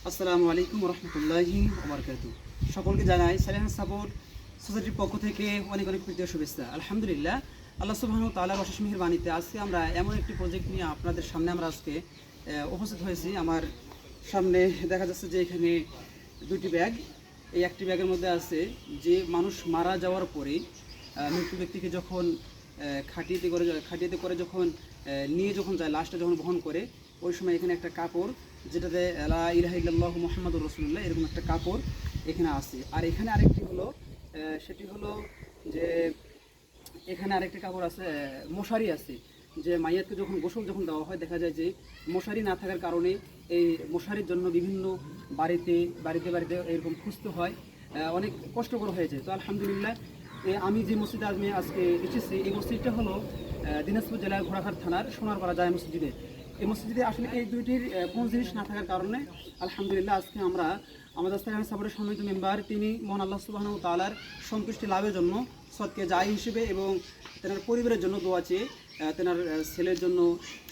আসসালামু আলাইকুম রহমতুল্লাহি ওবরকাতুহু। সকলকে জানাই সালেহান সাপোর্ট সোসাইটির পক্ষ থেকে অনেক অনেক প্রীতি ও শুভেচ্ছা। আলহামদুলিল্লাহ, আল্লাহ সুবহানাহু ওয়া তাআলার অশেষ মেহেরবানিতে আজকে আমরা এমন একটি প্রজেক্ট নিয়ে আপনাদের সামনে আমরা আজকে উপস্থিত হয়েছি। আমার সামনে দেখা যাচ্ছে যে এখানে দুটি ব্যাগ। এই একটি ব্যাগের মধ্যে আছে যে মানুষ মারা যাওয়ার পরে মৃত্যু ব্যক্তিকে যখন খাটিয়েতে করে যখন নিয়ে যখন যায়, লাশটা যখন বহন করে, ওই সময় এখানে একটা কাপড়, যেটাতে লা ইলাহা ইল্লাল্লাহু মুহাম্মাদুর রাসূলুল্লাহ এরকম একটা কাপড় এখানে আছে। আর এখানে আরেকটি হলো সেটি হলো যে এখানে আরেকটি কাপড় আছে, মশারি আছে। যে মাইয়াতকে যখন গোসল যখন দেওয়া হয়, দেখা যায় যে মশারি না থাকার কারণে এই মশারির জন্য বিভিন্ন বাড়িতে বাড়িতে এরকম খুঁজতে হয়, অনেক কষ্টকর হয়ে যায়। তো আলহামদুলিল্লাহ, আমি যে মসজিদে আজকে এসেছি, এই মসজিদটা হলো দিনাজপুর জেলার ঘোড়াঘাট থানার সোনারপাড়া জামে মসজিদে। এই মসজিদে আসলে এই দুইটির কোন জিনিস না থাকার কারণে আলহামদুলিল্লাহ আজকে আমরা আমাদের সাপোর্টের সম্মানিত মেম্বার, তিনি মহান আল্লাহ সুবহানাহু ওয়া তাআলার সন্তুষ্টি লাভের জন্য সদকে জারি হিসেবে এবং তেনার পরিবারের জন্য দোয়া চেয়ে, তেনার ছেলের জন্য,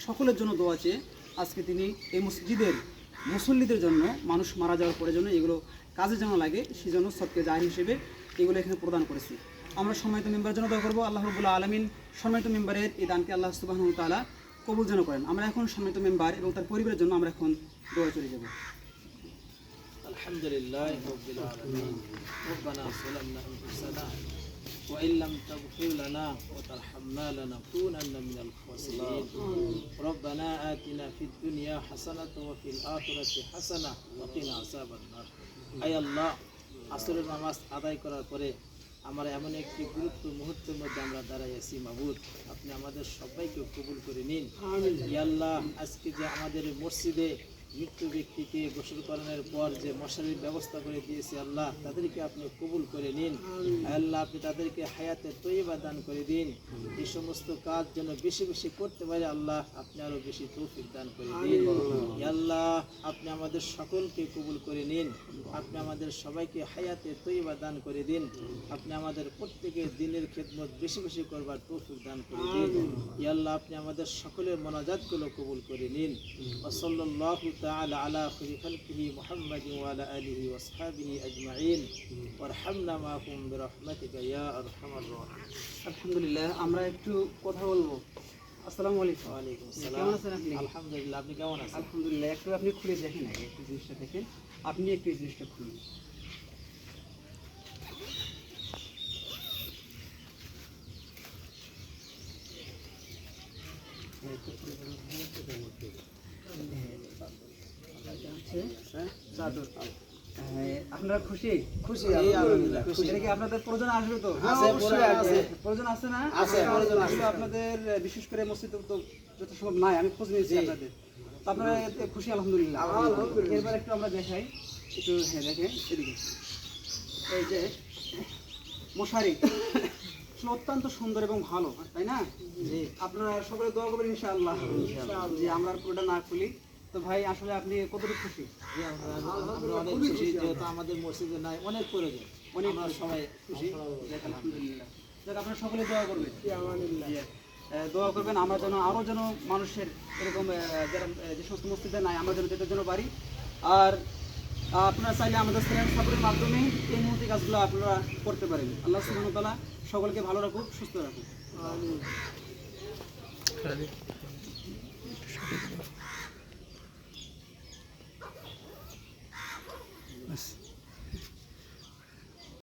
সকলের জন্য দোয়া চেয়ে আজকে তিনি এই মসজিদের মুসল্লিদের জন্য, মানুষ মারা যাওয়ার পরে জন্য এগুলো কাজে যেন লাগে সেই জন্য সদকে জারি হিসেবে এগুলো এখানে প্রদান করেছি। আমরা সম্মানিত মেম্বারের জন্য দোয়া করবো, আল্লাহ রাব্বুল আলামিন সম্মানিত মেম্বারের এই দানকে আল্লাহ সুবহানাহু ওয়া তাআলা কবুল যেন করেন। আমরা এখন সম্মানিত মেম্বার এবং তার পরিবারের জন্য আমরা এখন দোয়া চলে যাব। আলহামদুলিল্লাহ রাব্বিল আলামিন। রব্বানা যালামনা আনফুসানা ওয়া ইল্লাম তাগফির লানা ওয়া তারহামনা লানাকুনান্না মিনাল খাসিরিন। রব্বানা আতিনা ফিদ দুনিয়া হাসানাতাও ওয়া ফিল আখিরাতি হাসানাহ ওয়া কিনা আযাবান নার। আয় আল্লাহ, আসরের নামাজ আদায় করার পরে আমরা এমন একটি গুরুত্ব মুহূর্তের মধ্যে আমরা দাঁড়াই আছি। মাবুদ, আপনি আমাদের সবাইকে কবুল করে নিন। ইয়া আল্লাহ, আজকে যে আমাদের মসজিদে মৃত্যু ব্যক্তিকে গোসল করানোর পর যে মশারির ব্যবস্থা করে দিয়েছে, আল্লাহ তাদেরকে আপনি কবুল করে নিন। আল্লাহ, আপনি তাদেরকে হায়াতে তৈয়বা দান করে দিন। এই সমস্ত কাজ যেন বেশি বেশি করতে পারে, আল্লাহ আপনি আরো বেশি তৌফিক দান করে দিন। ইয়া আল্লাহ, আপনি আমাদের সকলকে কবুল করে নিন। আপনি আমাদের সবাইকে হায়াতে তৈয়বা দান করে দিন। আপনি আমাদের প্রত্যেকের দিনের খেদমত বেশি বেশি করবার তৌফিক দান করে দিন। ইয়া আল্লাহ, আপনি আমাদের সকলের মোনাজাতগুলো কবুল করে নিন। ওয়া সাল্লাল্লাহু তাআলা আলা খায়রি খালকিহি মুহাম্মাদিন ওয়া আলা আলিহি ওয়া আসহাবিহি আজমাইন ওয়ারহামনা মাহুম বিরহমাতিকা ইয়া আরহামার রাহিমিন। আলহামদুলিল্লাহ, আমরা একটু কথা বলবো। আসসালামু আলাইকুম। ওয়া আলাইকুম আসসালাম। কেমন আছেন আপনি? আলহামদুলিল্লাহ, আপনি কেমন আছেন? আলহামদুলিল্লাহ। একটু আপনি খুলে দেখেন, আগে একটু জিনিসটা দেখেন, আপনি একটু এই জিনিসটা খুলুন। আপনারা খুশি? খুশি, আলহামদুলিল্লাহ খুশি। এটা কি আপনাদের প্রয়োজন আসবে? তো প্রয়োজন আছে না? আপনাদের বিশেষ করে মসজিদ তো যত সম্ভব নাই, আমি খোঁজ নিয়েছি আপনাদের। তো আপনারা এতে খুশি? আলহামদুলিল্লাহ। এরপর একটু আমরা দেখাই, একটু হ্যাঁ দেখেন এদিকে। এই যে মশারি আসলে অত্যন্ত সুন্দর এবং ভালো, তাই না? আপনারা সকলে দোয়া করবেন ইনশাআল্লাহ যে আমরা পুরোটা না খুলি। তো ভাই, আসলে আপনি কতটুকু খুশি? আমরা অনেক খুশি, যেহেতু আমাদের মসজিদে নাই, অনেক প্রয়োজন, অনেক আমরা সবাই খুশি। আলহামদুলিল্লাহ। যাক, আপনারা সকলে দোয়া করবেন, দোয়া করবেন আমরা যেন আরও যেন মানুষের এরকম যারা যে সমস্ত মসজিদে নাই, আমরা যেন যেতে যেন পারি। আর আপনারা চাইলে আমাদের সাইলেন্ট সাপোর্টের মাধ্যমে এই মুহূর্তে কাজগুলো আপনারা করতে পারেন। আল্লাহ সুবহানাহু ওয়া তাআলা সকলকে ভালো রাখুক, সুস্থ রাখুক।